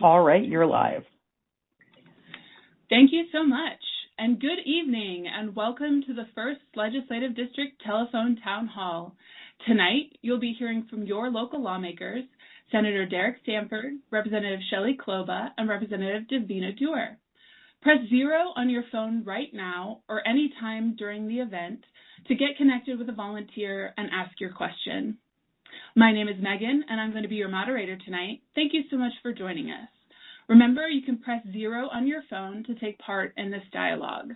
All right, you're live. Thank you so much, and good evening, and welcome to the First Legislative District Telephone Town Hall. Tonight, you'll be hearing from your local lawmakers, Senator Derek Stanford, Representative Shelley Kloba, and Representative Davina Duerr. Press 0 on your phone right now or any time during the event to get connected with a volunteer and ask your question. My name is Megan, and I'm going to be your moderator tonight. Thank you so much for joining us. Remember, you can press 0 on your phone to take part in this dialogue.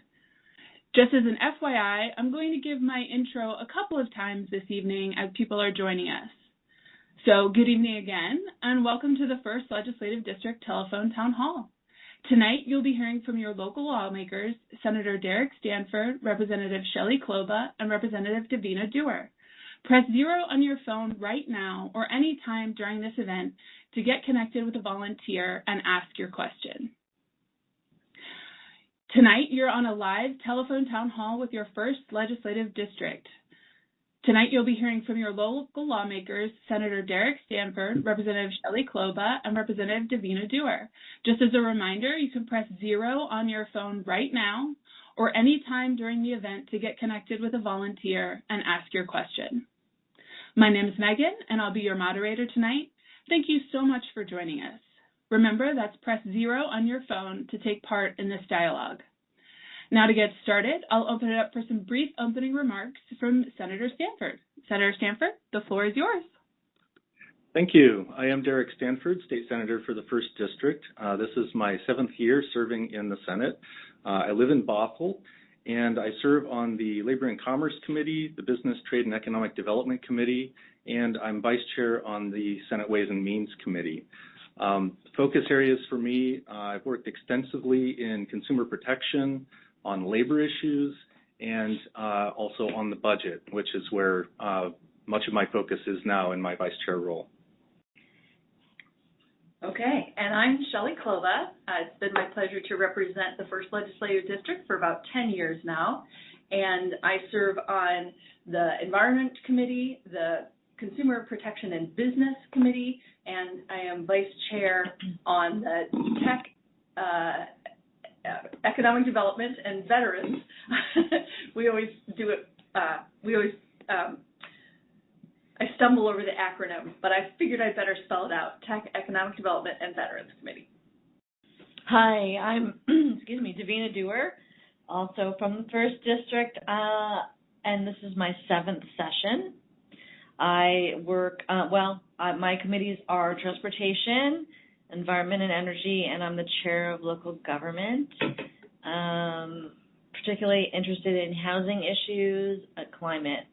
Just as an FYI, I'm going to give my intro a couple of times this evening as people are joining us. So, good evening again, and welcome to the First Legislative District Telephone Town Hall. Tonight, you'll be hearing from your local lawmakers, Senator Derek Stanford, Representative Shelley Kloba, and Representative Davina Duerr. Press 0 on your phone right now or any time during this event to get connected with a volunteer and ask your question. Tonight, you're on a live telephone town hall with your First Legislative District. Tonight, you'll be hearing from your local lawmakers, Senator Derek Stanford, Representative Shelley Kloba, and Representative Davina Duerr. Just as a reminder, you can press 0 on your phone right now or any time during the event to get connected with a volunteer and ask your question. My name is Megan, and I'll be your moderator tonight. Thank you so much for joining us. Remember, that's press 0 on your phone to take part in this dialogue. Now to get started, I'll open it up for some brief opening remarks from Senator Stanford. Senator Stanford, the floor is yours. Thank you. I am Derek Stanford, State Senator for the 1st District. This is my 7th year serving in the Senate. I live in Bothell, and I serve on the Labor and Commerce Committee, the Business, Trade, and Economic Development Committee, and I'm Vice Chair on the Senate Ways and Means Committee. Focus areas for me, I've worked extensively in consumer protection, on labor issues, and also on the budget, which is where much of my focus is now in my Vice Chair role. Okay, and I'm Shelley Kloba. It's been my pleasure to represent the 1st Legislative District for about 10 years now, and I serve on the Environment Committee, the Consumer Protection and Business Committee, and I am Vice Chair on the Tech, Economic Development and Veterans. We always do it, I stumble over the acronym, but I figured I'd better spell it out, Tech, Economic Development and Veterans Committee. Hi, I'm, Davina Duerr, also from the 1st District, and this is my 7th session. I work, my committees are Transportation, Environment and Energy, and I'm the Chair of Local Government. Particularly interested in housing issues, climate,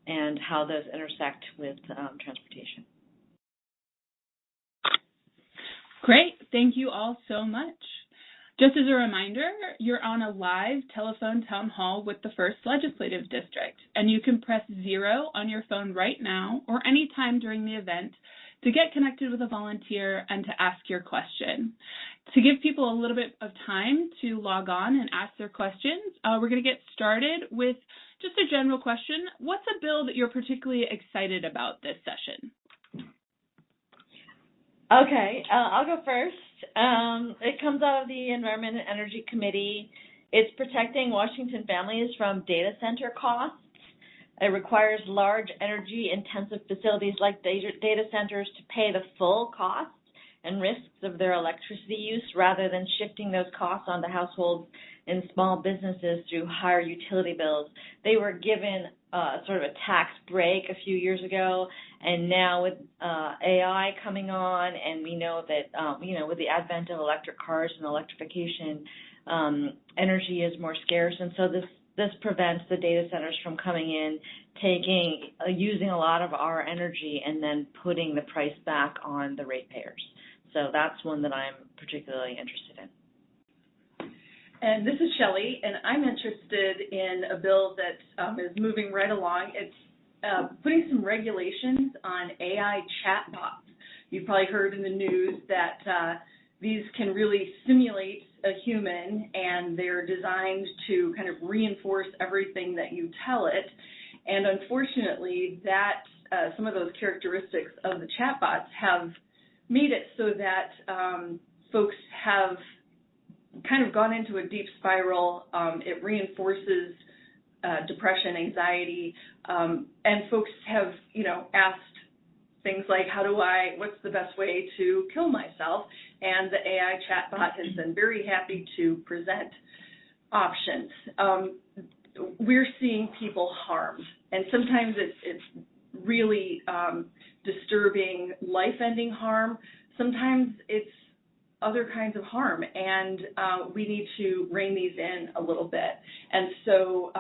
and how those intersect with transportation. Great. Thank you all so much. Just as a reminder, you're on a live telephone town hall with the 1st Legislative District, and you can press 0 on your phone right now or any time during the event to get connected with a volunteer and to ask your question. To give people a little bit of time to log on and ask their questions, we're going to get started with just a general question. What's a bill that you're particularly excited about this session? Okay, I'll go first. It comes out of the Environment and Energy Committee. It's protecting Washington families from data center costs. It requires large energy-intensive facilities like data centers to pay the full costs and risks of their electricity use rather than shifting those costs onto households and small businesses through higher utility bills. They were given sort of a tax break a few years ago, and now with AI coming on, and we know that, with the advent of electric cars and electrification, energy is more scarce, and so this prevents the data centers from coming in, using a lot of our energy, and then putting the price back on the ratepayers. So that's one that I'm particularly interested in. And this is Shelley, and I'm interested in a bill that is moving right along. It's putting some regulations on AI chatbots. You've probably heard in the news that these can really simulate a human, and they're designed to kind of reinforce everything that you tell it. And unfortunately, that some of those characteristics of the chatbots have made it so that folks have kind of gone into a deep spiral. It reinforces depression, anxiety, and folks have, asked things like, what's the best way to kill myself? And the AI chatbot has been very happy to present options. We're seeing people harmed, and sometimes it's really disturbing, life-ending harm. Sometimes it's other kinds of harm, and we need to rein these in a little bit. And so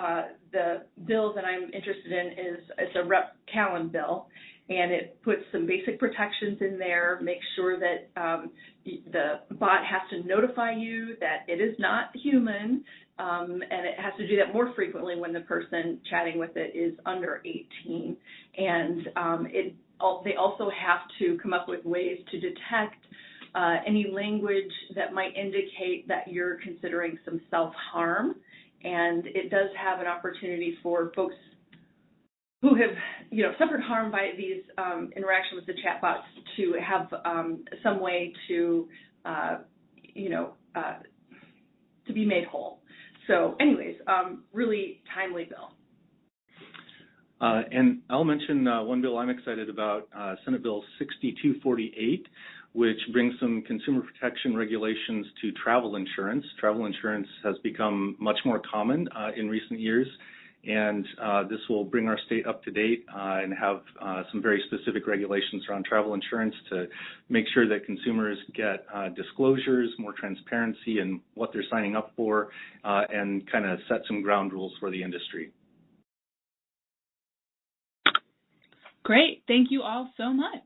the bill that I'm interested in it's a Rep. Callan bill, and it puts some basic protections in there, makes sure that the bot has to notify you that it is not human, and it has to do that more frequently when the person chatting with it is under 18. And they also have to come up with ways to detect any language that might indicate that you're considering some self-harm. And it does have an opportunity for folks who have, suffered harm by these interactions with the chatbots to have some way to, to be made whole. So anyways, really timely bill. And I'll mention one bill I'm excited about, Senate Bill 6248, which brings some consumer protection regulations to travel insurance. Travel insurance has become much more common in recent years, and this will bring our state up to date and have some very specific regulations around travel insurance to make sure that consumers get disclosures, more transparency in what they're signing up for, and kind of set some ground rules for the industry. Great. Thank you all so much.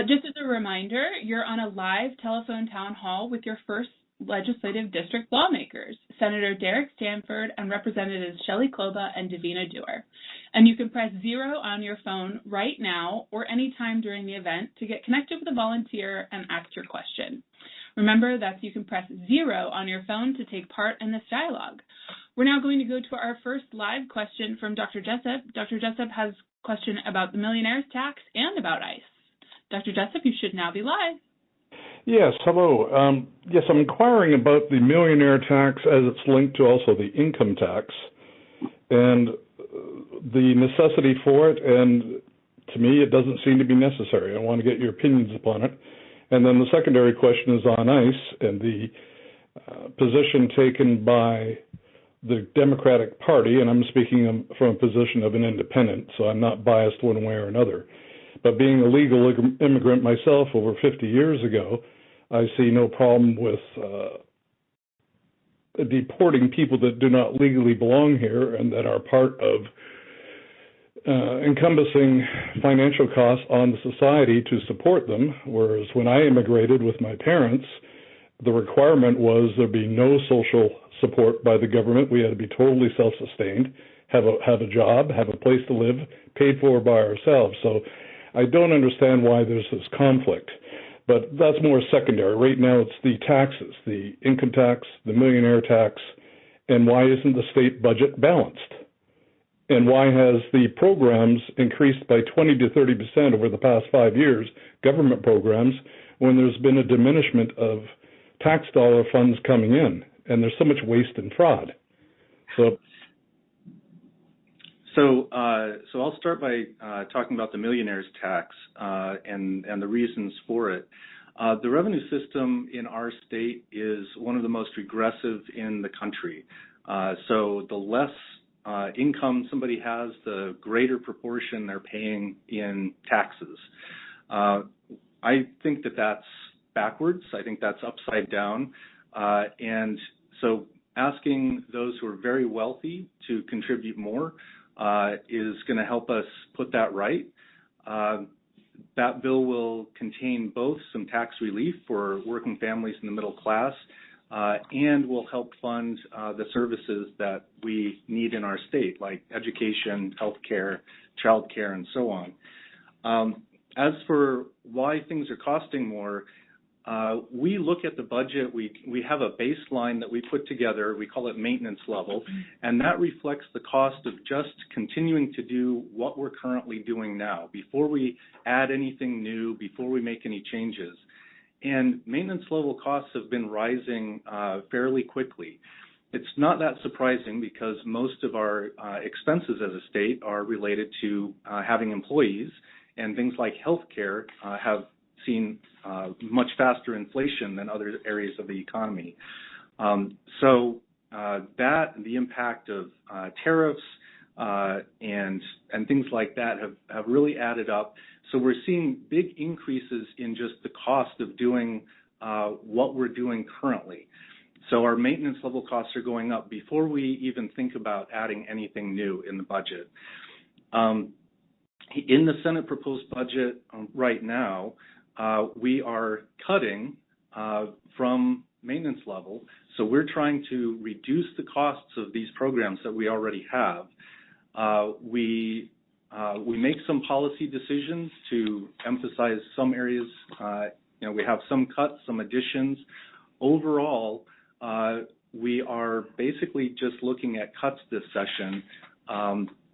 Just as a reminder, you're on a live telephone town hall with your first legislative district lawmakers, Senator Derek Stanford and Representatives Shelley Kloba and Davina Duerr. And you can press 0 on your phone right now or any time during the event to get connected with a volunteer and ask your question. Remember that you can press 0 on your phone to take part in this dialogue. We're now going to go to our first live question from Dr. Jessup. Dr. Jessup has a question about the millionaire's tax and about ICE. Dr. Jessup, you should now be live. Yes, hello. Yes, I'm inquiring about the millionaire tax as it's linked to also the income tax and the necessity for it, and to me it doesn't seem to be necessary. I want to get your opinions upon it. And then the secondary question is on ICE and the position taken by the Democratic Party, and I'm speaking from a position of an independent, so I'm not biased one way or another. But being a legal immigrant myself over 50 years ago, I see no problem with deporting people that do not legally belong here and that are part of encompassing financial costs on the society to support them, whereas when I immigrated with my parents, the requirement was there be no social support by the government. We had to be totally self-sustained, have a job, have a place to live, paid for by ourselves. So I don't understand why there's this conflict, but that's more secondary. Right now it's the taxes, the income tax, the millionaire tax, and why isn't the state budget balanced? And why has the programs increased by 20 to 30% over the past 5 years, government programs, when there's been a diminishment of tax dollar funds coming in, and there's so much waste and fraud? So I'll start by talking about the millionaire's tax and the reasons for it. The revenue system in our state is one of the most regressive in the country. So the less income somebody has, the greater proportion they're paying in taxes. I think that that's backwards. I think that's upside down. And so asking those who are very wealthy to contribute more is going to help us put that right. That bill will contain both some tax relief for working families in the middle class and will help fund the services that we need in our state, like education, healthcare, childcare, and so on. As for why things are costing more, we look at the budget, we have a baseline that we put together, we call it maintenance level, and that reflects the cost of just continuing to do what we're currently doing now, before we add anything new, before we make any changes. And maintenance level costs have been rising fairly quickly. It's not that surprising because most of our expenses as a state are related to having employees, and things like healthcare have seen much faster inflation than other areas of the economy. So the impact of tariffs and things like that have really added up. So we're seeing big increases in just the cost of doing what we're doing currently. So our maintenance level costs are going up before we even think about adding anything new in the budget. In the Senate proposed budget right now, we are cutting from maintenance level. So we're trying to reduce the costs of these programs that we already have. We make some policy decisions to emphasize some areas. We have some cuts, some additions. Overall, we are basically just looking at cuts this session,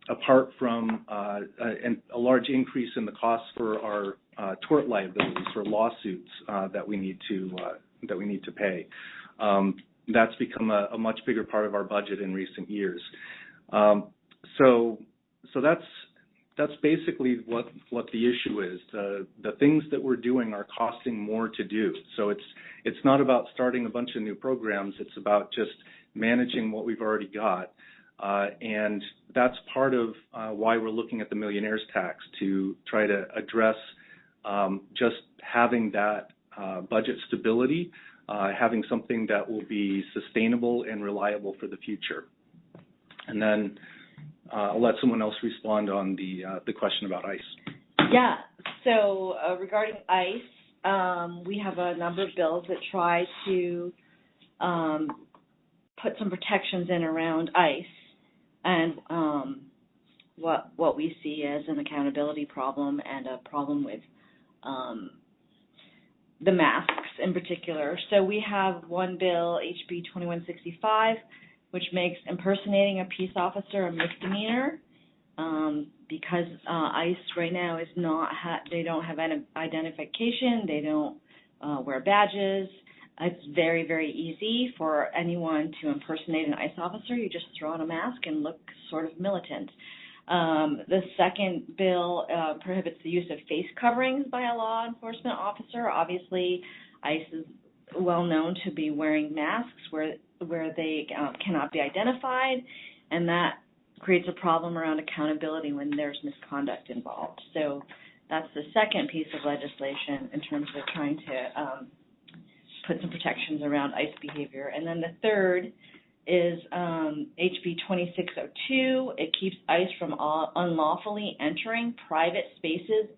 apart from a large increase in the costs for our tort liabilities for lawsuits that we need to pay. That's become a much bigger part of our budget in recent years. So that's basically what the issue is. The things that we're doing are costing more to do. So it's not about starting a bunch of new programs. It's about just managing what we've already got. And that's part of why we're looking at the millionaire's tax, to try to address just having that budget stability, having something that will be sustainable and reliable for the future. And then I'll let someone else respond on the question about ICE. Yeah. So regarding ICE, we have a number of bills that try to put some protections in around ICE and what we see as an accountability problem and a problem with the masks in particular. So we have one bill, HB 2165, which makes impersonating a peace officer a misdemeanor because ICE right now is not, they don't have any identification, they don't wear badges. It's very, very easy for anyone to impersonate an ICE officer. You just throw on a mask and look sort of militant. The second bill prohibits the use of face coverings by a law enforcement officer. Obviously, ICE is well known to be wearing masks where they cannot be identified, and that creates a problem around accountability when there's misconduct involved. So that's the second piece of legislation in terms of trying to put some protections around ICE behavior. And then the third is HB 2602. It keeps ICE from unlawfully entering private spaces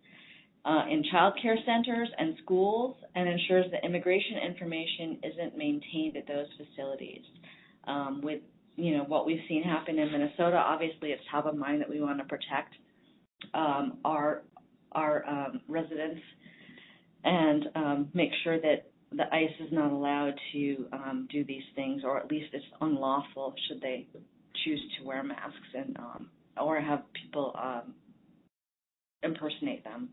in child care centers and schools, and ensures that immigration information isn't maintained at those facilities. With what we've seen happen in Minnesota, obviously it's top of mind that we want to protect our residents and make sure that the ICE is not allowed to do these things, or at least it's unlawful should they choose to wear masks and or have people impersonate them.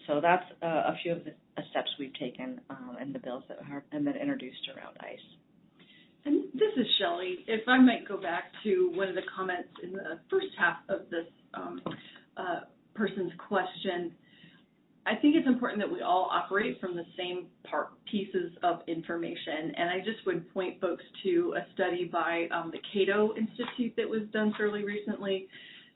So that's a few of the steps we've taken in the bills that have been introduced around ICE. And this is Shelley. If I might go back to one of the comments in the first half of this person's question, I think it's important that we all operate from the same pieces of information. And I just would point folks to a study by the Cato Institute that was done fairly recently.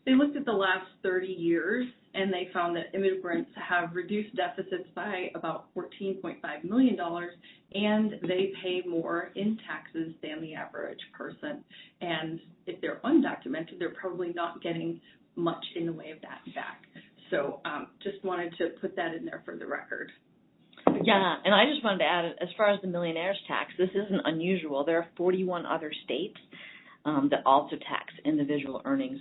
They looked at the last 30 years, and they found that immigrants have reduced deficits by about $14.5 million, and they pay more in taxes than the average person. And if they're undocumented, they're probably not getting much in the way of that back. So just wanted to put that in there for the record. Yeah, and I just wanted to add, as far as the millionaire's tax, this isn't unusual. There are 41 other states that also tax individual earnings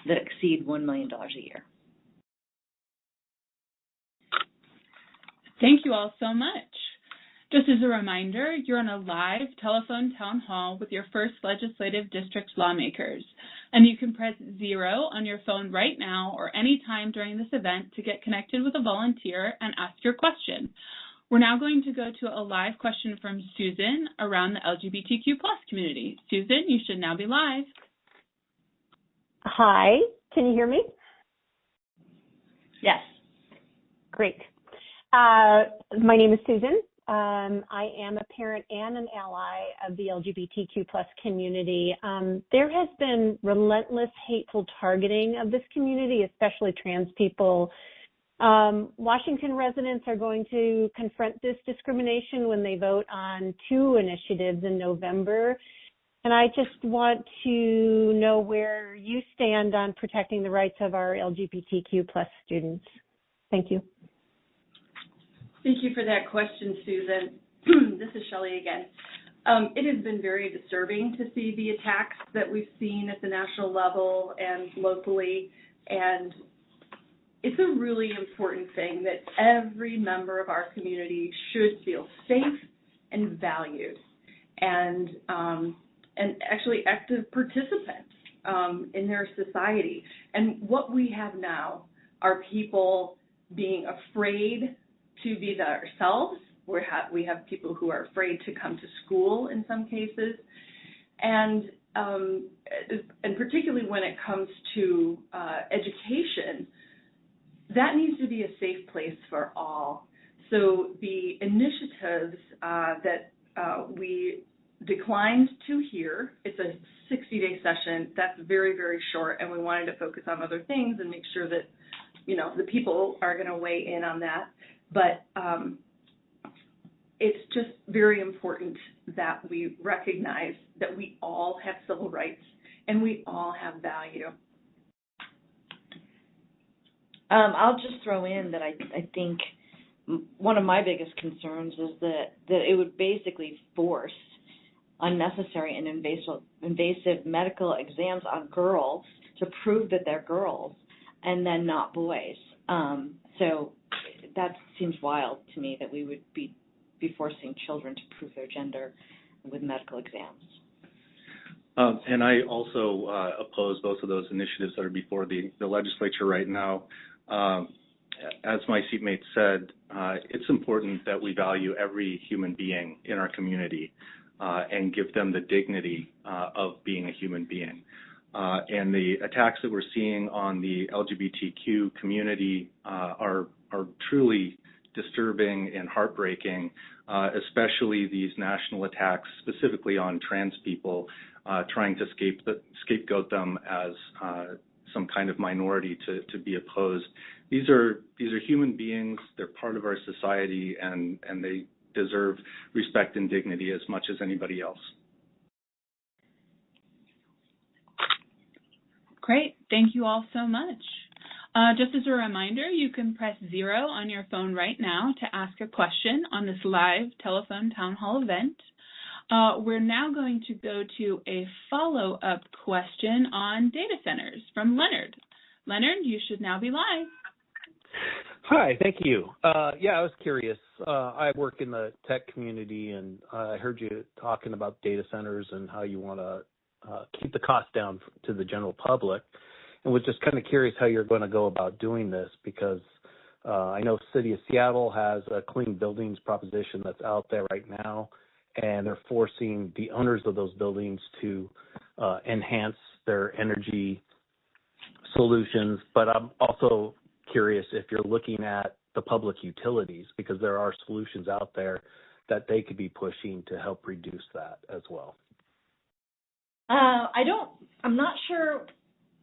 that exceed $1 million a year. Thank you all so much. Just as a reminder, you're on a live telephone town hall with your first legislative district lawmakers, and you can press 0 on your phone right now or any time during this event to get connected with a volunteer and ask your question. We're now going to go to a live question from Susan around the LGBTQ+ community. Susan, you should now be live. Hi, can you hear me? Yes. Great. My name is Susan. I am a parent and an ally of the LGBTQ+ community. There has been relentless hateful targeting of this community, especially trans people. Washington residents are going to confront this discrimination when they vote on 2 initiatives in November. And I just want to know where you stand on protecting the rights of our LGBTQ+ students. Thank you. Thank you for that question, Susan. This is Shelley again. It has been very disturbing to see the attacks that we've seen at the national level and locally, and it's a really important thing that every member of our community should feel safe and valued, and actually active participants in their society. And what we have now are people being afraid to be themselves. We have people who are afraid to come to school in some cases, and particularly when it comes to education, that needs to be a safe place for all. So the initiatives that we declined to hear, it's a 60-day session. That's very, very short, and we wanted to focus on other things and make sure that, the people are going to weigh in on that. But it's just very important that we recognize that we all have civil rights and we all have value. I'll just throw in that I think one of my biggest concerns is that it would basically force unnecessary and invasive medical exams on girls to prove that they're girls and then not boys. So that seems wild to me that we would be forcing children to prove their gender with medical exams. And I also oppose both of those initiatives that are before the legislature right now. As my seatmate said, it's important that we value every human being in our community and give them the dignity of being a human being. And the attacks that we're seeing on the LGBTQ community are truly disturbing and heartbreaking, especially these national attacks specifically on trans people, trying to scapegoat them as some kind of minority to be opposed. These are human beings. They're part of our society, and they deserve respect and dignity as much as anybody else. Great. Thank you all so much. Just as a reminder, you can press 0 on your phone right now to ask a question on this live telephone town hall event. We're now going to go to a follow-up question on data centers from Leonard. Leonard, you should now be live. Hi, thank you. I was curious. I work in the tech community, and I heard you talking about data centers and how you want to keep the cost down to the general public, and was just kind of curious how you're going to go about doing this, because I know City of Seattle has a clean buildings proposition that's out there right now, and they're forcing the owners of those buildings to enhance their energy solutions. But I'm also curious if you're looking at the public utilities, because there are solutions out there that they could be pushing to help reduce that as well. I'm not sure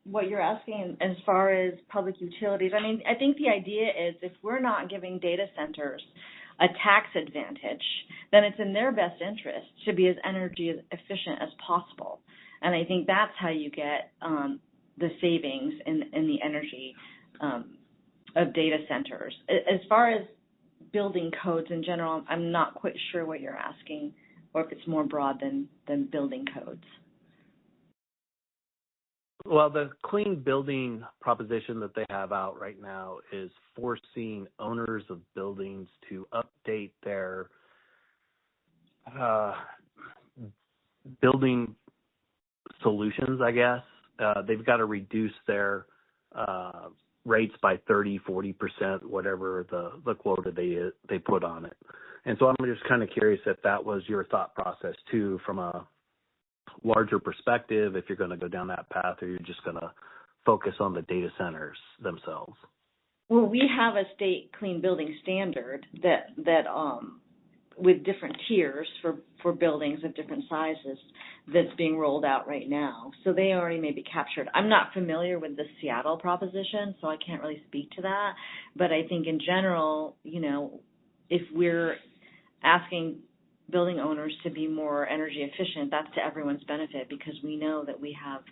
what you're asking as far as public utilities. I mean, I think the idea is if we're not giving data centers a tax advantage, then it's in their best interest to be as energy efficient as possible. And I think that's how you get the savings in the energy of data centers. As far as building codes in general, I'm not quite sure what you're asking, or if it's more broad than building codes. Well, the clean building proposition that they have out right now is forcing owners of buildings to update their building solutions, I guess. They've got to reduce their rates by 30-40%, whatever the quota they put on it. And so I'm just kind of curious if that was your thought process too, from a larger perspective, if you're going to go down that path, or you're just going to focus on the data centers themselves. Well, we have a state clean building standard that with different tiers for buildings of different sizes that's being rolled out right now. So they already may be captured. I'm not familiar with the Seattle proposition, so I can't really speak to that. But I think in general, if we're asking building owners to be more energy efficient, that's to everyone's benefit, because we know that we have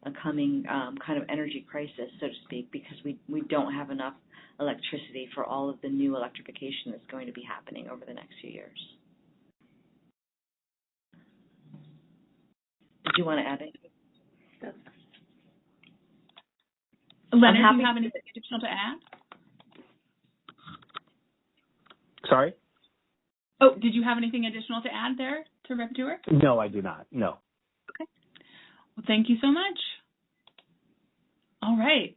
a coming kind of energy crisis, so to speak, because we don't have enough electricity for all of the new electrification that's going to be happening over the next few years. Did you want to add anything? Leonard, do you have anything additional to add? Sorry? Oh, did you have anything additional to add there to Rep. Duerr? No, I do not. No. Okay. Well, thank you so much. All right.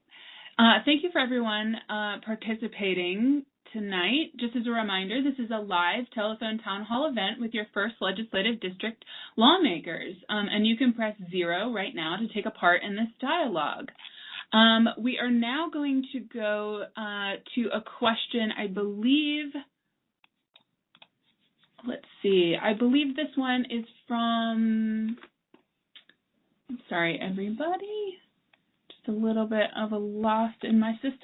Thank you for everyone participating tonight. Just as a reminder, this is a live telephone town hall event with your first legislative district lawmakers, and you can press 0 right now to take a part in this dialogue. We are now going to go to a question, I believe. Let's see. I believe this one is from, I'm sorry, everybody. Just a little bit of a loss in my system.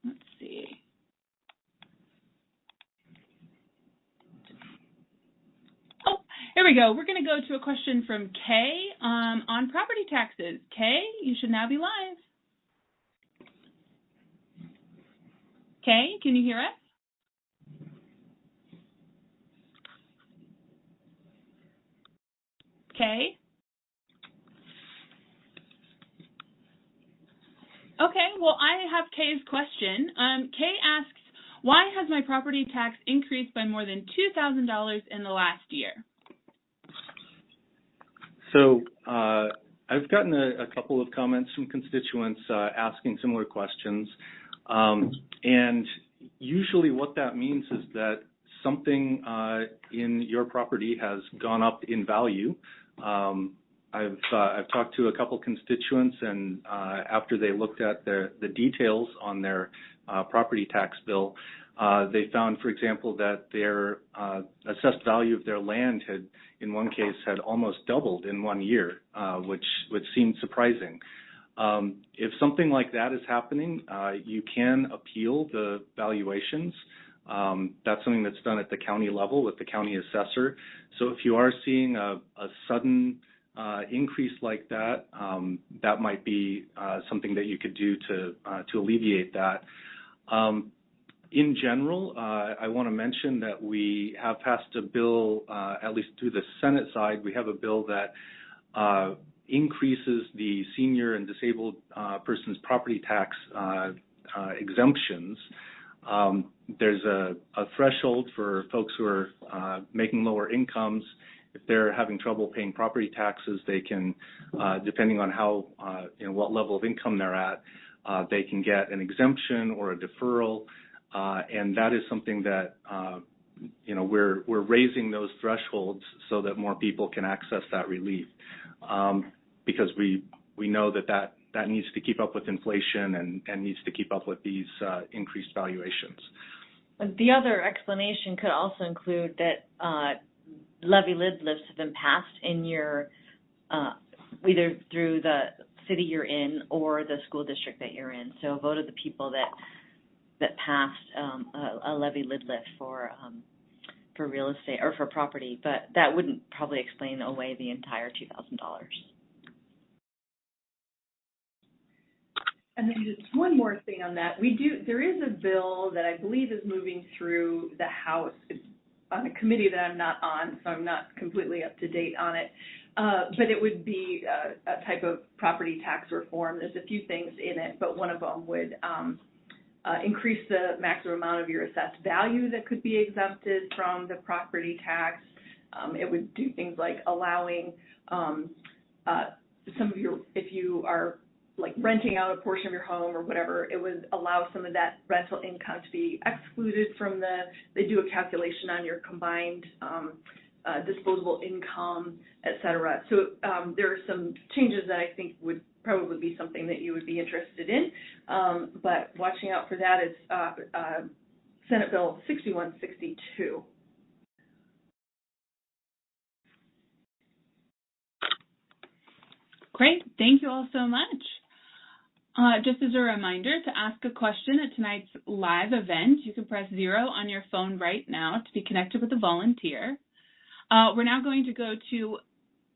Let's see. Oh, here we go. We're going to go to a question from Kay on property taxes. Kay, you should now be live. Kay, can you hear us? Kay? Okay, well, I have Kay's question. Kay asks, why has my property tax increased by more than $2,000 in the last year? So I've gotten a couple of comments from constituents asking similar questions. And usually what that means is that something in your property has gone up in value. I've talked to a couple constituents, and after they looked at the details on their property tax bill, they found, for example, that their assessed value of their land had, in one case, had almost doubled in 1 year, which seemed surprising. If something like that is happening, you can appeal the valuations. That's something that's done at the county level with the county assessor. So if you are seeing a sudden increase like that, that might be something that you could do to alleviate that. In general, I want to mention that we have passed a bill, at least through the Senate side, we have a bill that increases the senior and disabled person's property tax exemptions. There's a threshold for folks who are making lower incomes. If they're having trouble paying property taxes, they can, depending on how, what level of income they're at, they can get an exemption or a deferral, and that is something that, we're raising those thresholds so that more people can access that relief, because we know that needs to keep up with inflation and needs to keep up with these increased valuations. The other explanation could also include that levy lid lifts have been passed in your, either through the city you're in or the school district that you're in. So a vote of the people that passed a levy lid lift for real estate or for property, but that wouldn't probably explain away the entire $2,000. And then just one more thing on that. There is a bill that I believe is moving through the House. It's on a committee that I'm not on, so I'm not completely up to date on it. But it would be a type of property tax reform. There's a few things in it, but one of them would increase the maximum amount of your assessed value that could be exempted from the property tax. It would do things like allowing some of your, if you are like renting out a portion of your home or whatever, it would allow some of that rental income to be excluded from they do a calculation on your combined disposable income, et cetera. So there are some changes that I think would probably be something that you would be interested in, but watching out for that is Senate Bill 6162. Great. Thank you all so much. Just as a reminder, to ask a question at tonight's live event, you can press 0 on your phone right now to be connected with a volunteer. We're now going to go to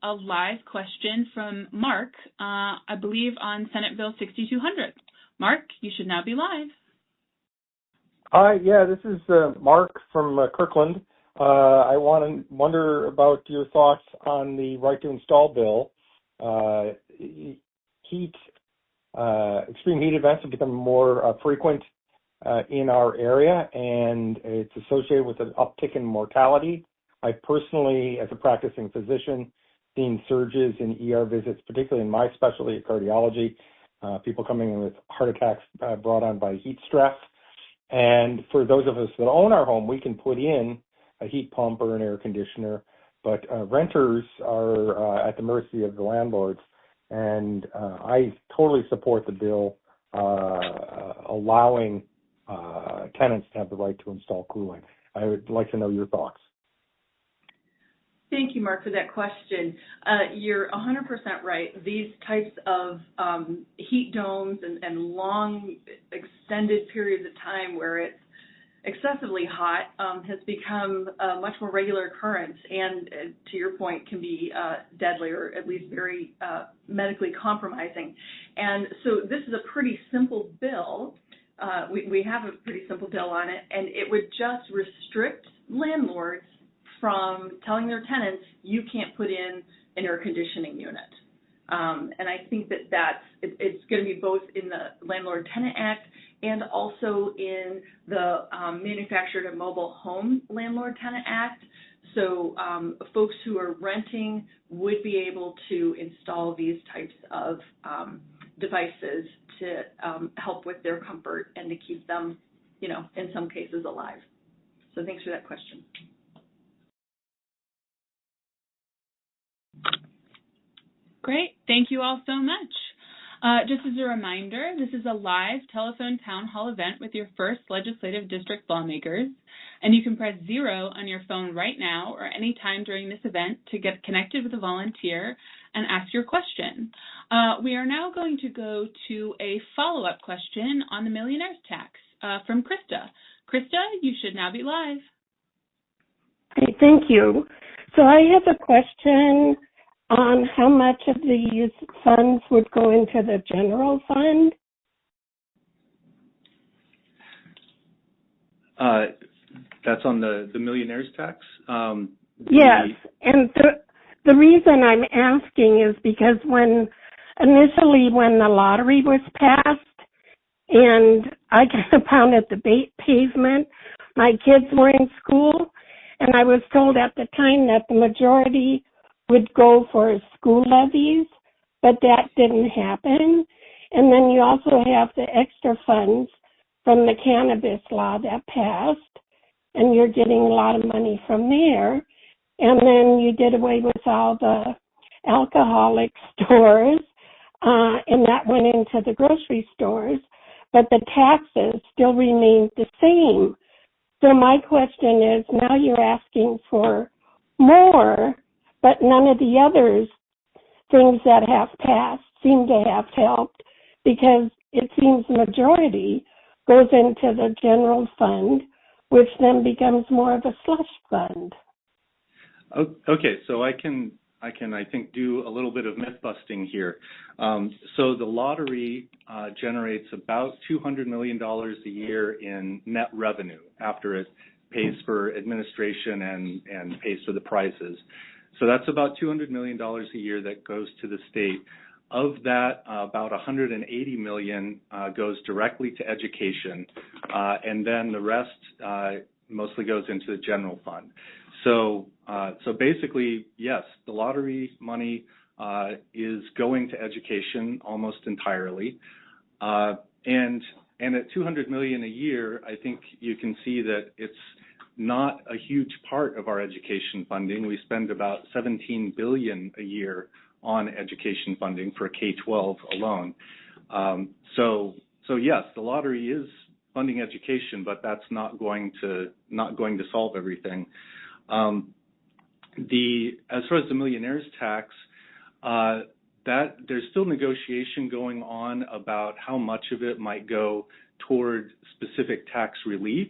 a live question from Mark, I believe on Senate Bill 6200. Mark, you should now be live. Hi, yeah, this is Mark from Kirkland. I wonder about your thoughts on the right to install bill. Extreme heat events have become more frequent in our area, and it's associated with an uptick in mortality. I personally, as a practicing physician, seen surges in ER visits, particularly in my specialty of cardiology, people coming in with heart attacks brought on by heat stress. And for those of us that own our home, we can put in a heat pump or an air conditioner, but renters are at the mercy of the landlords. And I totally support the bill allowing tenants to have the right to install cooling. I would like to know your thoughts. Thank you, Mark, for that question. You're 100% right. These types of heat domes and long, extended periods of time where it's excessively hot has become a much more regular occurrence and, to your point, can be deadly or at least very medically compromising. And so this is a pretty simple bill. We have a pretty simple bill on it, and it would just restrict landlords from telling their tenants, you can't put in an air conditioning unit. And I think it's going to be both in the Landlord-Tenant Act and also in the Manufactured and Mobile Home Landlord-Tenant Act. So folks who are renting would be able to install these types of devices to help with their comfort and to keep them, in some cases alive. So thanks for that question. Great. Thank you all so much. Just as a reminder, this is a live telephone town hall event with your first legislative district lawmakers, and you can press 0 on your phone right now or any time during this event to get connected with a volunteer and ask your question. We are now going to go to a follow-up question on the millionaire's tax from Krista. Krista, you should now be live. Okay, thank you. So I have a question on how much of these funds would go into the general fund? That's on the millionaire's tax? Yes, and the reason I'm asking is because initially when the lottery was passed and I kind of pounded the pavement, my kids were in school, and I was told at the time that the majority would go for school levies, but that didn't happen. And then you also have the extra funds from the cannabis law that passed, and you're getting a lot of money from there. And then you did away with all the alcoholic stores, and that went into the grocery stores, but the taxes still remained the same. So my question is, now you're asking for more, but none of the other things that have passed seem to have helped, because it seems the majority goes into the general fund, which then becomes more of a slush fund. Okay, so I think, do a little bit of myth busting here. So the lottery generates about $200 million a year in net revenue after it pays for administration and pays for the prizes. So that's about $200 million a year that goes to the state. Of that, about $180 million goes directly to education, and then the rest mostly goes into the general fund. So basically, yes, the lottery money is going to education almost entirely, and at $200 million a year, I think you can see that it's not a huge part of our education funding. We spend about $17 billion a year on education funding for K-12 alone. So yes, the lottery is funding education, but that's not going to solve everything. As far as the millionaire's tax, that there's still negotiation going on about how much of it might go toward specific tax relief.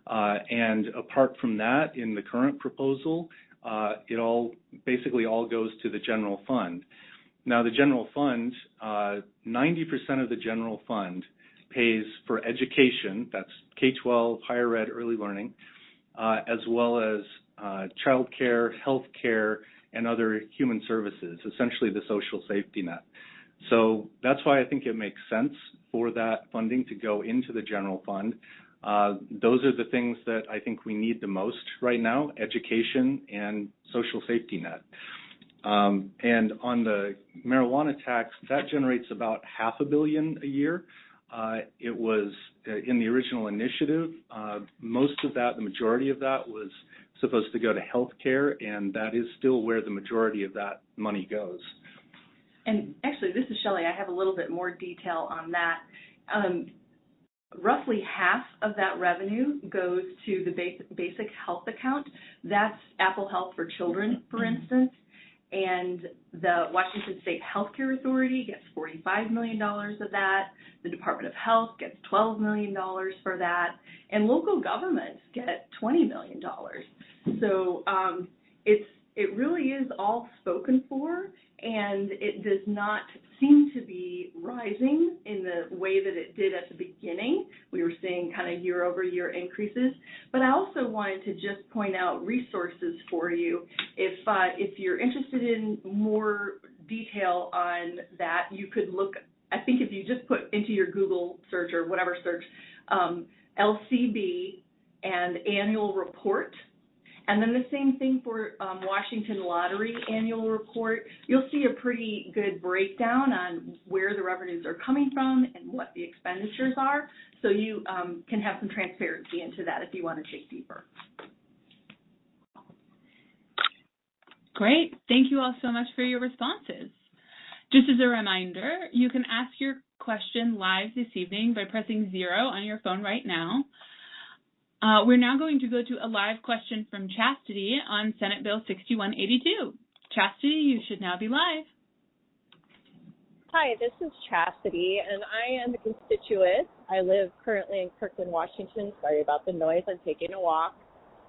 And apart from that, in the current proposal, it basically all goes to the general fund. Now, the general fund, 90% of the general fund pays for education, that's K-12, higher ed, early learning, as well as child care, health care, and other human services, essentially the social safety net. So that's why I think it makes sense for that funding to go into the general fund. Those are the things that I think we need the most right now, education and social safety net. And on the marijuana tax, that generates about $500 million a year. It was in the original initiative, most of that, the majority of that was supposed to go to health care, and that is still where the majority of that money goes. And actually, this is Shelley. I have a little bit more detail on that. Roughly half of that revenue goes to the basic health account. That's Apple Health for Children, for instance. And the Washington State Healthcare Authority gets $45 million of that. The Department of Health gets $12 million for that. And local governments get $20 million. So it really is all spoken for, and it does not seem to be rising in the way that it did at the beginning. We were seeing kind of year-over-year increases. But I also wanted to just point out resources for you. If you're interested in more detail on that, you could look, I think if you just put into your Google search or whatever search, LCB and annual report. And then the same thing for Washington Lottery annual report. You'll see a pretty good breakdown on where the revenues are coming from and what the expenditures are. So you can have some transparency into that if you want to dig deeper. Great. Thank you all so much for your responses. Just as a reminder, you can ask your question live this evening by pressing 0 on your phone right now. We're now going to go to a live question from Chastity on Senate Bill 6182. Chastity, you should now be live. Hi, this is Chastity, and I am a constituent. I live currently in Kirkland, Washington. Sorry about the noise. I'm taking a walk.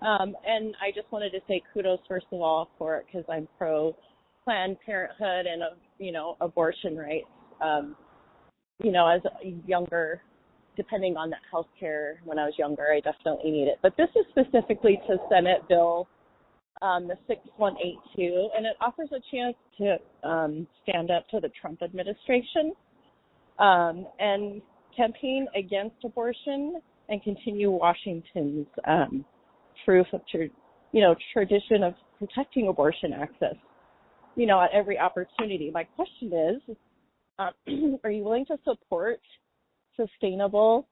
And I just wanted to say kudos, first of all, for it, because I'm pro-Planned Parenthood and, abortion rights. As a younger, depending on that health care, when I was younger, I definitely need it. But this is specifically to Senate Bill the 6182, and it offers a chance to stand up to the Trump administration and campaign against abortion and continue Washington's truth of tradition of protecting abortion access, at every opportunity. My question is, are you willing to support sustainable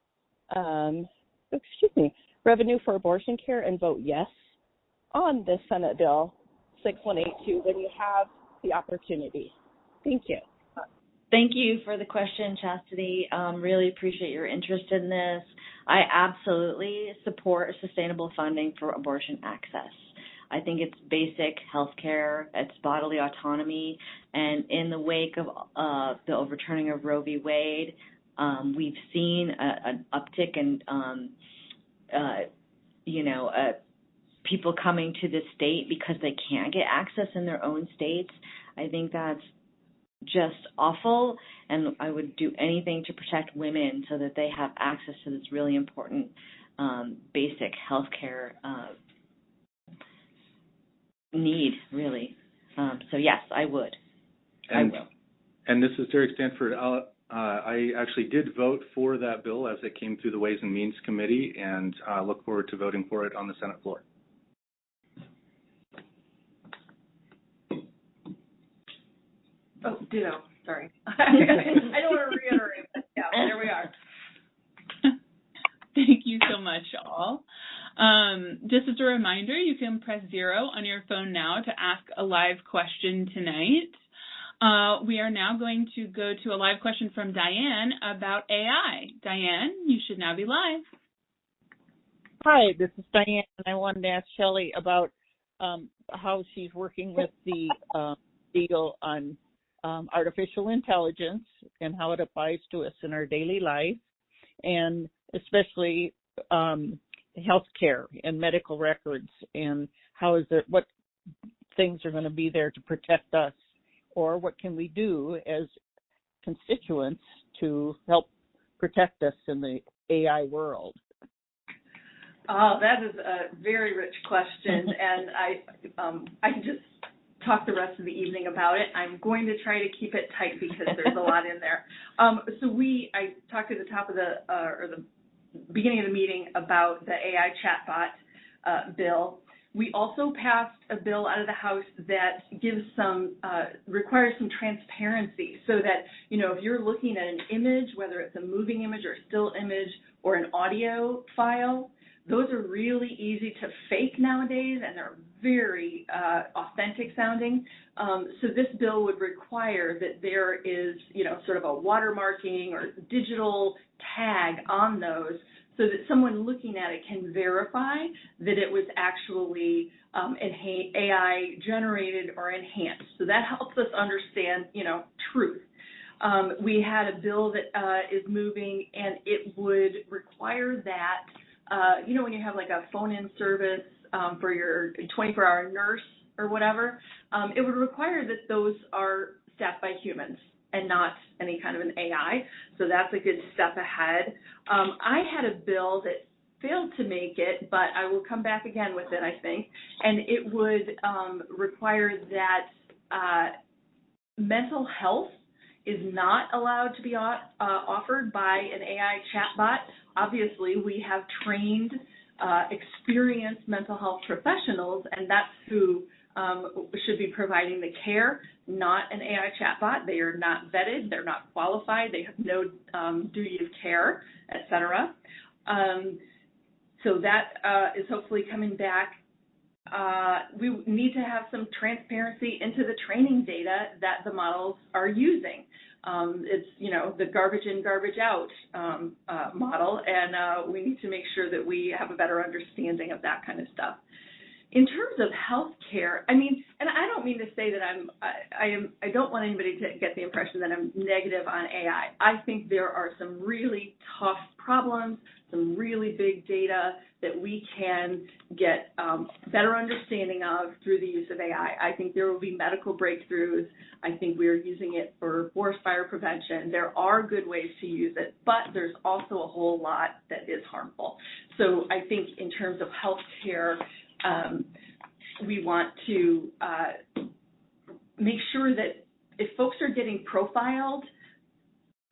revenue for abortion care and vote yes on this Senate Bill 6182 when you have the opportunity? Thank you. Thank you for the question, Chastity. Really appreciate your interest in this. I absolutely support sustainable funding for abortion access. I think it's basic health care, it's bodily autonomy, and in the wake of the overturning of Roe v. Wade, we've seen an uptick in, people coming to the state because they can't get access in their own states. I think that's just awful, and I would do anything to protect women so that they have access to this really important basic health care need, really. So yes, I would. And, I will. And this is Derek Stanford. I actually did vote for that bill as it came through the Ways and Means Committee, and look forward to voting for it on the Senate floor. Oh, ditto. Sorry. I don't want to reiterate, but yeah, there we are. Thank you so much, all. Just as a reminder, you can press 0 on your phone now to ask a live question tonight. We are now going to go to a live question from Diane about AI. Diane, you should now be live. Hi, this is Diane, and I wanted to ask Shelley about how she's working with the deal on artificial intelligence and how it applies to us in our daily life, and especially healthcare and medical records, and what things are going to be there to protect us, or what can we do as constituents to help protect us in the AI world? Oh, that is a very rich question, and I can just talk the rest of the evening about it. I'm going to try to keep it tight because there's a lot in there. I talked at the top of the beginning of the meeting about the AI chatbot bill. We also passed a bill out of the House that gives requires some transparency, so that, if you're looking at an image, whether it's a moving image or a still image or an audio file, those are really easy to fake nowadays, and they're very authentic sounding. So this bill would require that there is, sort of a watermarking or digital tag on those, so that someone looking at it can verify that it was actually AI generated or enhanced. So that helps us understand, truth. We had a bill that is moving, and it would require that, when you have like a phone-in service for your 24-hour nurse or whatever, it would require that those are staffed by humans and not any kind of an AI. So that's a good step ahead. I had a bill that failed to make it, but I will come back again with it, I think, and it would require that mental health is not allowed to be offered by an AI chatbot. Obviously, we have trained, experienced mental health professionals, and that's who should be providing the care, not an AI chatbot. They are not vetted, they're not qualified, they have no duty of care, et cetera. So that is hopefully coming back. We need to have some transparency into the training data that the models are using. It's, the garbage in, garbage out model, and we need to make sure that we have a better understanding of that kind of stuff. In terms of healthcare, and I don't mean to say that I don't want anybody to get the impression that I'm negative on AI. I think there are some really tough problems, some really big data that we can get better understanding of through the use of AI. I think there will be medical breakthroughs. I think we are using it for forest fire prevention. There are good ways to use it, but there's also a whole lot that is harmful. So I think in terms of healthcare, we want to make sure that if folks are getting profiled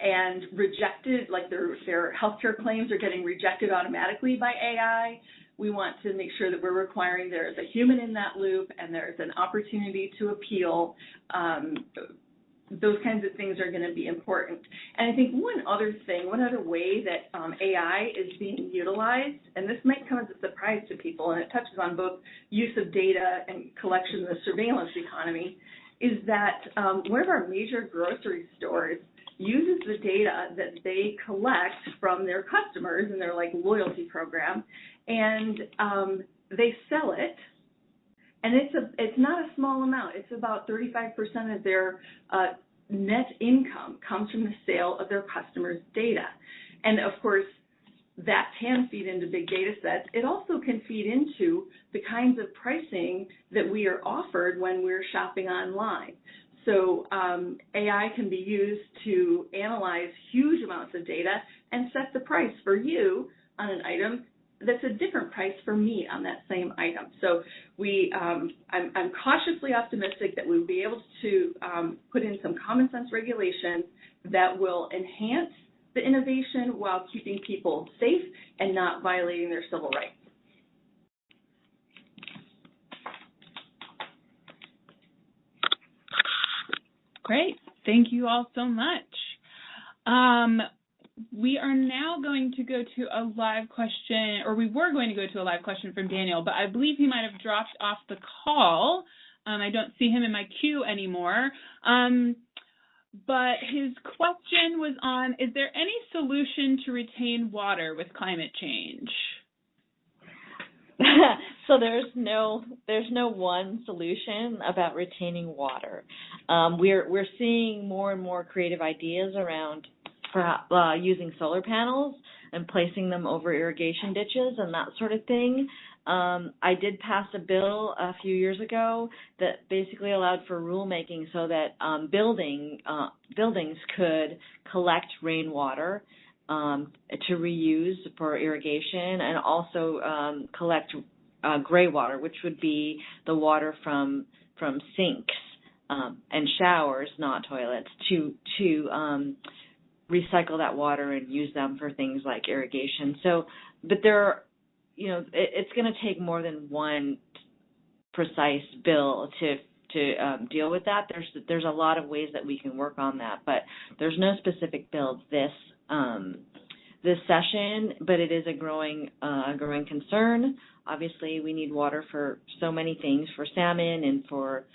and rejected, like their healthcare claims are getting rejected automatically by AI, we want to make sure that we're requiring there's a human in that loop and there's an opportunity to appeal. Those kinds of things are going to be important. And I think one other way that AI is being utilized, and this might come as a surprise to people, and it touches on both use of data and collection of the surveillance economy, is that one of our major grocery stores uses the data that they collect from their customers in their loyalty program, and they sell it. And it's not a small amount. It's about 35% of their net income comes from the sale of their customers' data. And of course, that can feed into big data sets. It also can feed into the kinds of pricing that we are offered when we're shopping online. So AI can be used to analyze huge amounts of data and set the price for you on an item that's a different price for me on that same item. So I'm cautiously optimistic that we'll be able to put in some common sense regulations that will enhance the innovation while keeping people safe and not violating their civil rights. Great. Thank you all so much. We are now going to go to a live question, or we were going to go to a live question from Daniel, but I believe he might have dropped off the call. I don't see him in my queue anymore. But his question was on, is there any solution to retain water with climate change? So there's no one solution about retaining water. We're seeing more and more creative ideas around perhaps using solar panels and placing them over irrigation ditches and that sort of thing. I did pass a bill a few years ago that basically allowed for rulemaking so that buildings could collect rainwater to reuse for irrigation, and also collect gray water, which would be the water from sinks and showers, not toilets, to recycle that water and use them for things like irrigation. So, but there are, it's going to take more than one precise bill to deal with that. There's a lot of ways that we can work on that, but there's no specific bill this session, but it is a growing concern. Obviously, we need water for so many things, for salmon and for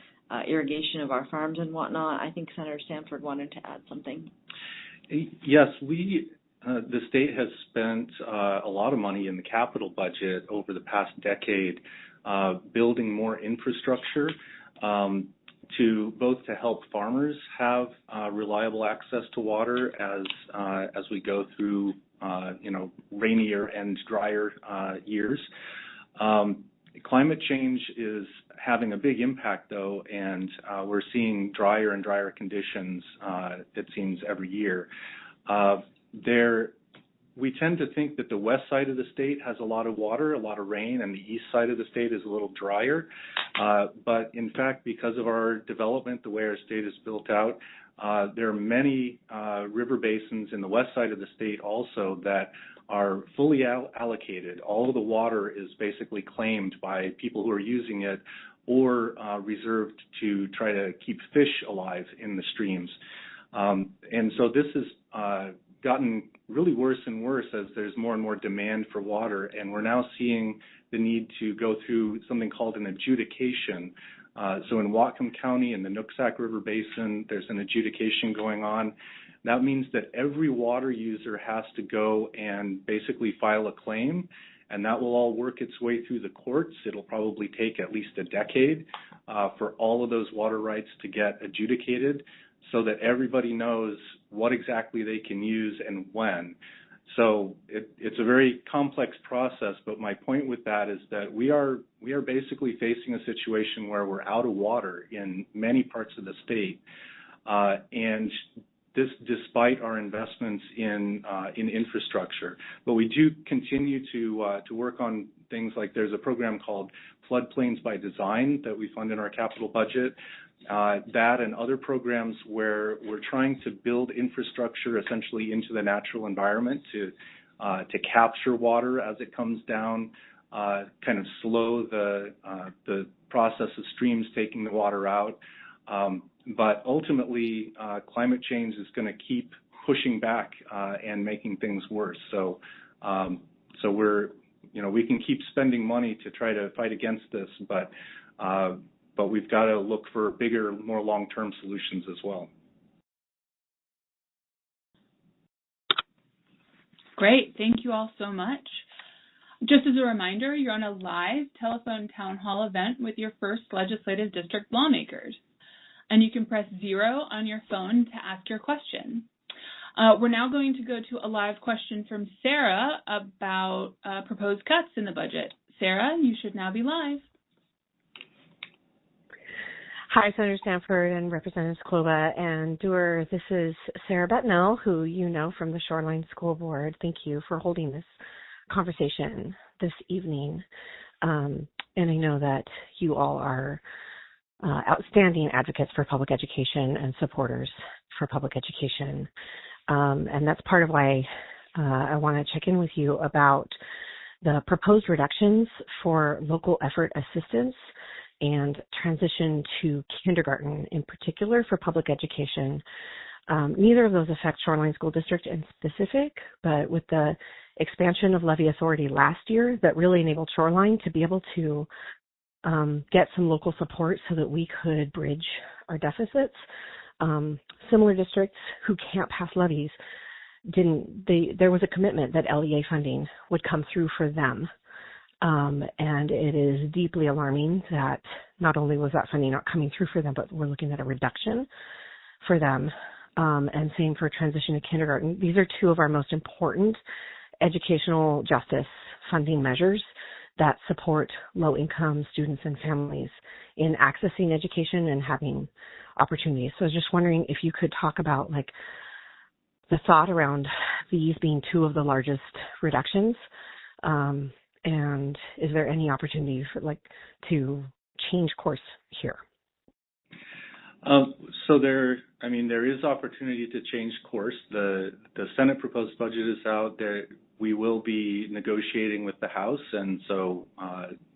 irrigation of our farms and whatnot. I think Senator Stanford wanted to add something. Yes, the state has spent a lot of money in the capital budget over the past decade building more infrastructure to help farmers have reliable access to water as we go through rainier and drier years. Climate change is having a big impact, though, and we're seeing drier and drier conditions, it seems, every year. We tend to think that the west side of the state has a lot of water, a lot of rain, and the east side of the state is a little drier. But in fact, because of our development, the way our state is built out, there are many river basins in the west side of the state also that are fully allocated. All of the water is basically claimed by people who are using it or reserved to try to keep fish alive in the streams. And so this has gotten really worse and worse as there's more and more demand for water, and we're now seeing the need to go through something called an adjudication. So in Whatcom County in the Nooksack River Basin, there's an adjudication going on. That means that every water user has to go and basically file a claim, and that will all work its way through the courts. It'll probably take at least a decade for all of those water rights to get adjudicated so that everybody knows what exactly they can use and when. So it's a very complex process, but my point with that is that we are basically facing a situation where we're out of water in many parts of the state, and this despite our investments in infrastructure. But we do continue to work on things like there's a program called Floodplains by Design that we fund in our capital budget. That and other programs where we're trying to build infrastructure essentially into the natural environment to capture water as it comes down, kind of slow the process of streams taking the water out. But ultimately, climate change is going to keep pushing back and making things worse. So we're, we can keep spending money to try to fight against this, but we've got to look for bigger, more long-term solutions as well. Great. Thank you all so much. Just as a reminder, you're on a live telephone town hall event with your first legislative district lawmakers, and you can press 0 on your phone to ask your question. We're now going to go to a live question from Sarah about proposed cuts in the budget. Sarah, you should now be live. Hi, Senator Stanford and Representatives Kloba and Duerr. This is Sarah Betnell, who you know from the Shoreline School Board. Thank you for holding this conversation this evening. And I know that you all are outstanding advocates for public education and supporters for public education. And that's part of why I want to check in with you about the proposed reductions for local effort assistance and transition to kindergarten in particular for public education. Neither of those affect Shoreline School District in specific, but with the expansion of levy authority last year, that really enabled Shoreline to be able to get some local support so that we could bridge our deficits. Similar districts who can't pass levies there was a commitment that LEA funding would come through for them. And it is deeply alarming that not only was that funding not coming through for them, but we're looking at a reduction for them. And same for transition to kindergarten. These are two of our most important educational justice funding measures that support low-income students and families in accessing education and having opportunities. So I was just wondering if you could talk about the thought around these being two of the largest reductions, and is there any opportunity for to change course here? So there is opportunity to change course. The Senate proposed budget is out there. We will be negotiating with the House, and so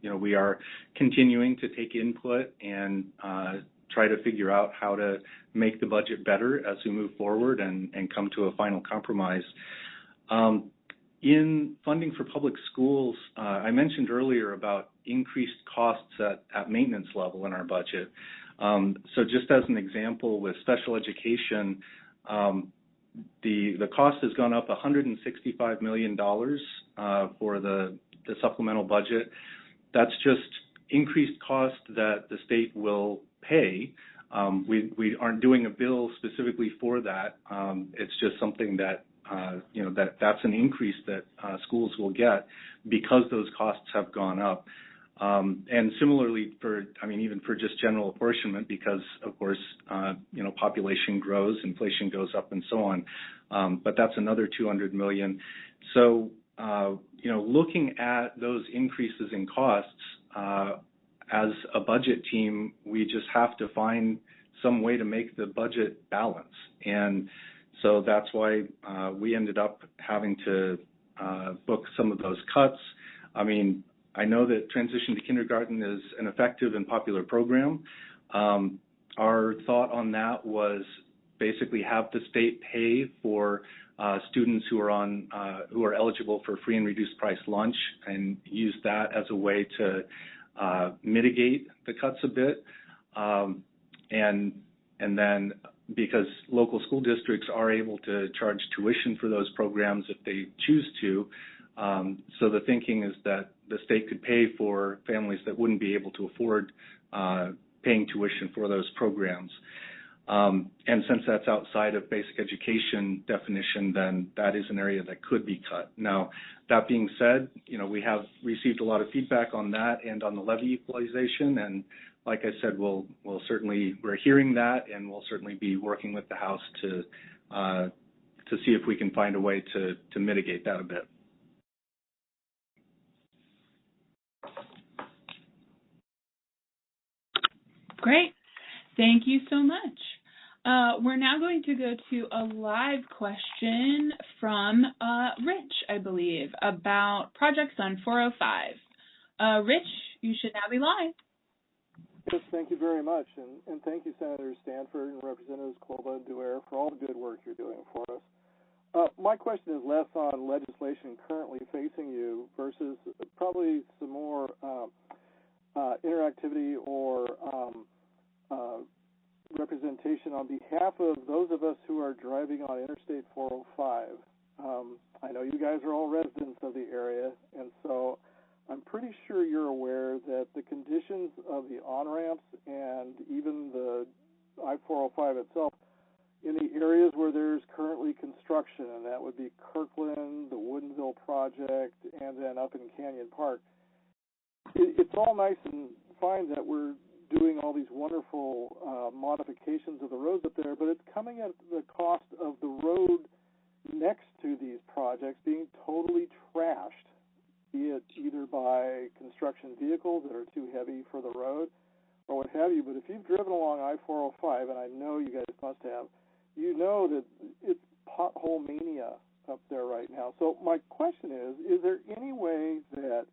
we are continuing to take input and try to figure out how to make the budget better as we move forward and come to a final compromise. In funding for public schools, I mentioned earlier about increased costs at maintenance level in our budget. So just as an example, with special education, the cost has gone up $165 million for the supplemental budget. That's just increased cost that the state will pay. We aren't doing a bill specifically for that. It's just something that that's an increase that schools will get because those costs have gone up. And similarly even for just general apportionment, because of course, population grows, inflation goes up and so on. But that's another $200 million. So, looking at those increases in costs, as a budget team, we just have to find some way to make the budget balance. And so that's why we ended up having to book some of those cuts. I know that transition to kindergarten is an effective and popular program. Our thought on that was basically have the state pay for students who are eligible for free and reduced price lunch, and use that as a way to mitigate the cuts a bit. And then because local school districts are able to charge tuition for those programs if they choose to, so the thinking is that the state could pay for families that wouldn't be able to afford paying tuition for those programs. And since that's outside of basic education definition, then that is an area that could be cut. Now, that being said, we have received a lot of feedback on that and on the levy equalization. And like I said, we're hearing that, and we'll certainly be working with the House to see if we can find a way to mitigate that a bit. Great. Thank you so much. We're now going to go to a live question from Rich, I believe, about projects on 405. Rich, you should now be live. Yes, thank you very much. And thank you, Senator Stanford and Representatives Kloba and Duerr, for all the good work you're doing for us. My question is less on legislation currently facing you versus probably some more interactivity or representation on behalf of those of us who are driving on Interstate 405. I know you guys are all residents of the area, and so I'm pretty sure you're aware that the conditions of the on-ramps and even the I-405 itself in the areas where there's currently construction, and that would be Kirkland, the Woodinville project, and then up in Canyon Park. It's all nice and fine that we're doing all these wonderful modifications of the roads up there, but it's coming at the cost of the road next to these projects being totally trashed. be it either by construction vehicles that are too heavy for the road or what have you. But if you've driven along I-405, and I know you guys must have, you know that it's pothole mania up there right now. So my question is there any way that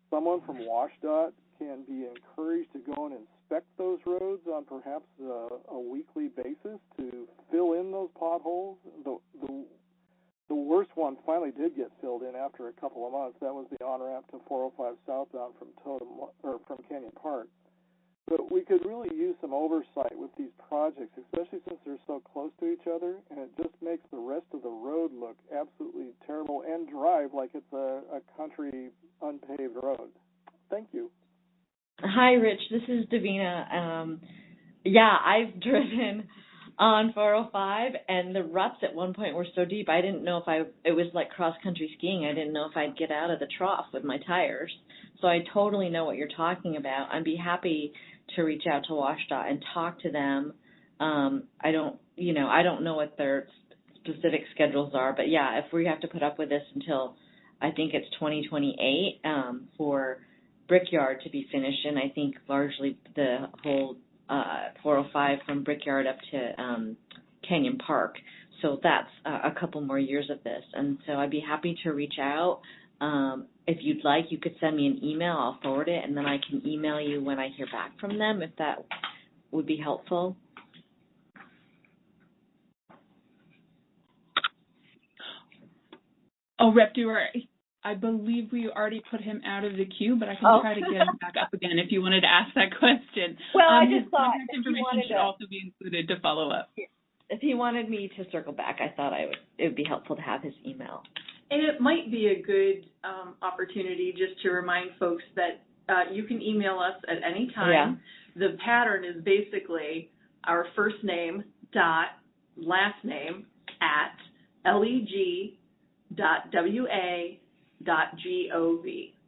someone from WashDOT can be encouraged to go and inspect those roads on perhaps a weekly basis to fill in those potholes? The worst one finally did get filled in after a couple of months. That was the on-ramp to 405 southbound from Canyon Park. But we could really use some oversight with these projects, especially since they're so close to each other, and it just makes the rest of the road look absolutely terrible and drive like it's a country unpaved road. Thank you. Hi, Rich. This is Davina. Yeah, I've driven on 405, and the ruts at one point were so deep, I didn't know if it was like cross-country skiing. I didn't know if I'd get out of the trough with my tires. So I totally know what you're talking about. I'd be happy to reach out to WashDOT and talk to them. I don't know what their specific schedules are, but yeah, if we have to put up with this until I think it's 2028 for Brickyard to be finished, and I think largely the whole 405 from Brickyard up to Canyon Park. So that's a couple more years of this, and so I'd be happy to reach out. If you'd like, you could send me an email. I'll forward it, and then I can email you when I hear back from them, if that would be helpful. Oh, Rep Duerr, I believe we already put him out of the queue, but I can try to get him back up again if you wanted to ask that question. Well, I his just thought contact information should also be included to follow up. If he wanted me to circle back, I thought it would be helpful to have his email. And it might be a good opportunity just to remind folks that you can email us at any time. Yeah. The pattern is basically our first name dot last name at leg.wa.gov,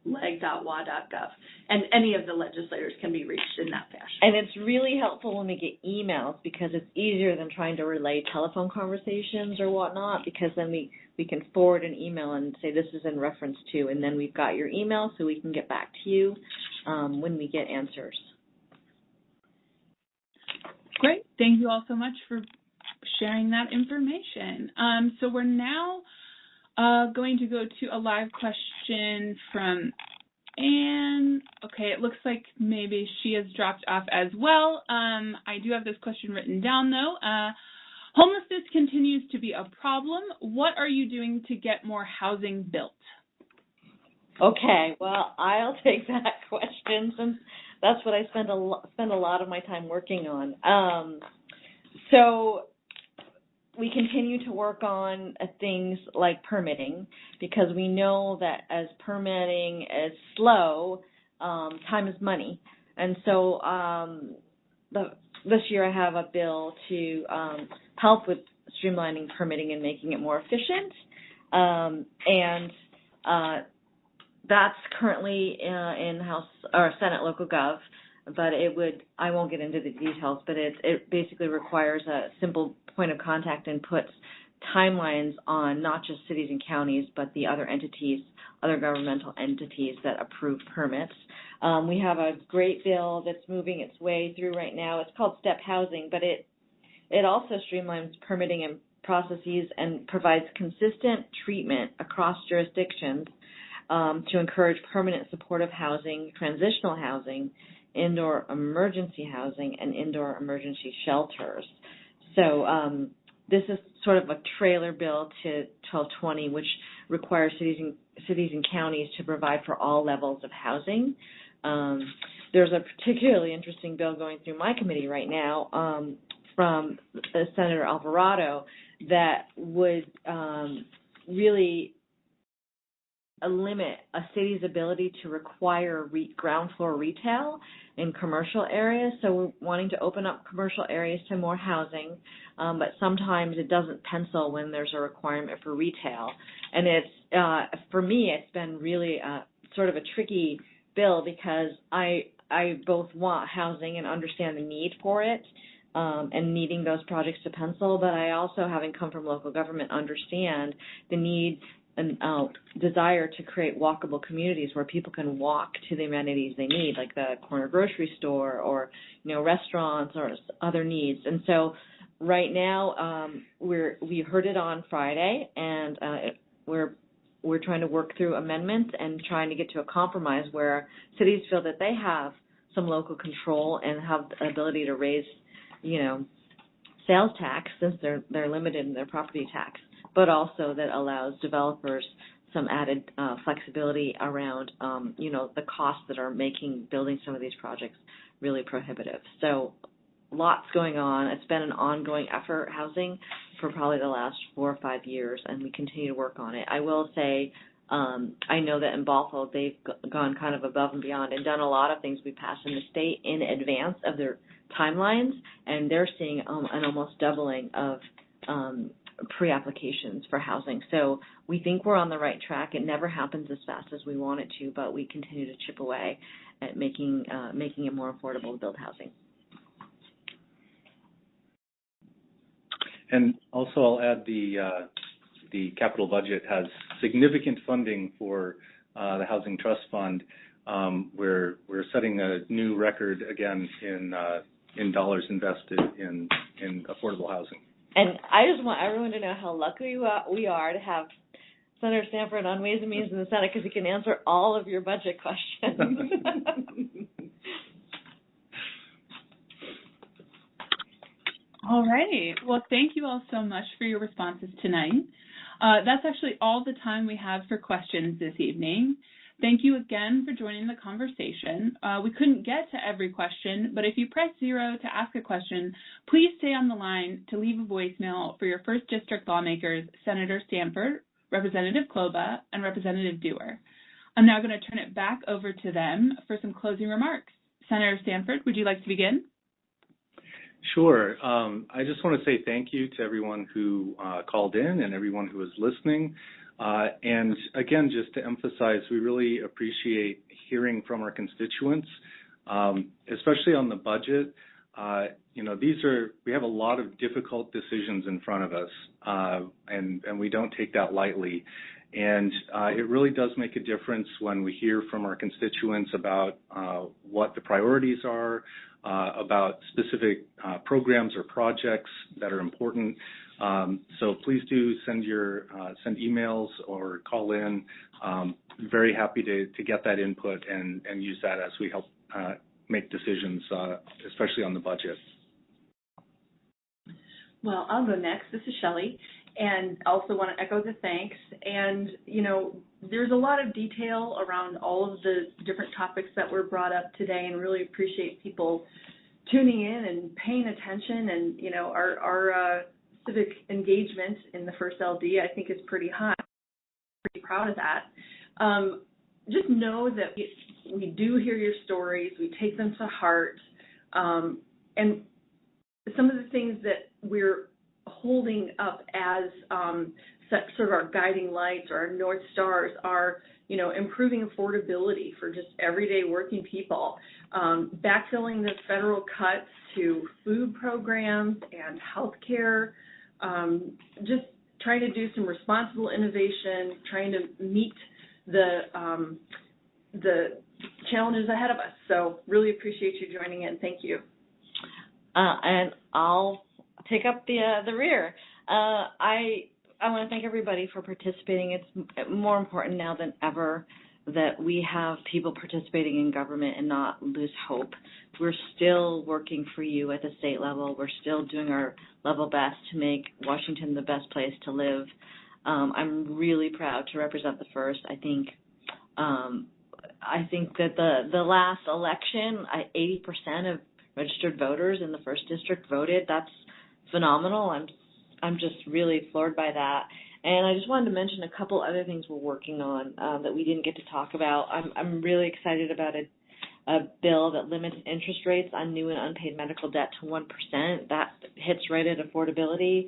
leg.wa.gov. And any of the legislators can be reached in that fashion. And it's really helpful when we get emails because it's easier than trying to relay telephone conversations or whatnot, because then we can forward an email and say this is in reference to, and then we've got your email so we can get back to you when we get answers. Great. Thank you all so much for sharing that information. So we're now going to go to a live question from Anne. Okay, it looks like maybe she has dropped off as well. I do have this question written down, though. Homelessness continues to be a problem. What are you doing to get more housing built? Okay, well, I'll take that question since that's what I spend a lot of my time working on. So we continue to work on things like permitting, because we know that as permitting is slow, time is money. And so this year I have a bill to help with streamlining permitting and making it more efficient. And that's currently in House or Senate Local Gov, but I won't get into the details, but it basically requires a simple point of contact and puts timelines on not just cities and counties, but the other governmental entities that approve permits. We have a great bill that's moving its way through right now. It's called Step Housing, but it also streamlines permitting and processes and provides consistent treatment across jurisdictions to encourage permanent supportive housing, transitional housing, indoor emergency housing, and indoor emergency shelters. So this is sort of a trailer bill to 1220, which requires cities and counties to provide for all levels of housing. There's a particularly interesting bill going through my committee right now from Senator Alvarado that would really limit a city's ability to require ground floor retail in commercial areas. So we're wanting to open up commercial areas to more housing, but sometimes it doesn't pencil when there's a requirement for retail. And it's for me, it's been really sort of a tricky bill because I both want housing and understand the need for it and needing those projects to pencil, but I also, having come from local government, understand the need desire to create walkable communities where people can walk to the amenities they need, like the corner grocery store or, restaurants or other needs. And so right now, we heard it on Friday, and we're trying to work through amendments and trying to get to a compromise where cities feel that they have some local control and have the ability to raise, sales tax since they're limited in their property tax, but also that allows developers some added flexibility around, the costs that are making building some of these projects really prohibitive. So lots going on. It's been an ongoing effort, housing, for probably the last 4 or 5 years, and we continue to work on it. I will say I know that in Bothell they've gone kind of above and beyond and done a lot of things we passed in the state in advance of their timelines, and they're seeing an almost doubling of pre-applications for housing. So we think we're on the right track. It never happens as fast as we want it to, but we continue to chip away at making it more affordable to build housing. And also I'll add the capital budget has significant funding for the Housing Trust Fund. We're setting a new record again in dollars invested in affordable housing. And I just want everyone to know how lucky we are to have Senator Stanford on Ways and Means in the Senate, because he can answer all of your budget questions. All right. Well, thank you all so much for your responses tonight. That's actually all the time we have for questions this evening. Thank you again for joining the conversation. We couldn't get to every question, but if you press 0 to ask a question, please stay on the line to leave a voicemail for your 1st District lawmakers, Senator Stanford, Representative Kloba, and Representative Duerr. I'm now going to turn it back over to them for some closing remarks. Senator Stanford, would you like to begin? Sure. I just want to say thank you to everyone who called in and everyone who is listening. And again, just to emphasize, we really appreciate hearing from our constituents, especially on the budget. We have a lot of difficult decisions in front of us, and we don't take that lightly. And it really does make a difference when we hear from our constituents about what the priorities are, about specific programs or projects that are important. So please do send emails or call in. Very happy to get that input and use that as we help make decisions, especially on the budget. Well, I'll go next. This is Shelley, and also want to echo the thanks. And, there's a lot of detail around all of the different topics that were brought up today, and really appreciate people tuning in and paying attention. And, our civic engagement in the first LD, I think, is pretty high. Pretty proud of that. Just know that we do hear your stories. We take them to heart. And some of the things that we're holding up as sort of our guiding lights or our North Stars are, improving affordability for just everyday working people, backfilling the federal cuts to food programs and health care, just trying to do some responsible innovation, trying to meet the challenges ahead of us. So really appreciate you joining in. Thank you. And I'll take up the rear. I want to thank everybody for participating. It's more important now than ever that we have people participating in government and not lose hope. We're still working for you at the state level. We're still doing our level best to make Washington the best place to live. I'm really proud to represent the 1st. I think that the last election, 80% of registered voters in the 1st District voted. That's phenomenal. I'm just really floored by that. And I just wanted to mention a couple other things we're working on that we didn't get to talk about. I'm really excited about a bill that limits interest rates on new and unpaid medical debt to 1%. That hits right at affordability.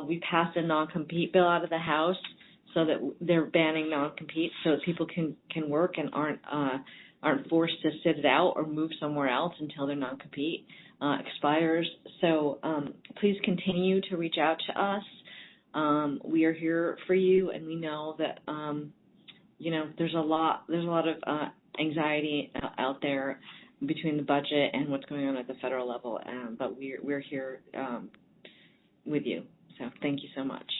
We passed a non-compete bill out of the House so that they're banning non-compete so that people can work and aren't forced to sit it out or move somewhere else until their non-compete expires. So please continue to reach out to us. We are here for you, and we know that there's a lot of anxiety out there between the budget and what's going on at the federal level, but we're here with you. So thank you so much.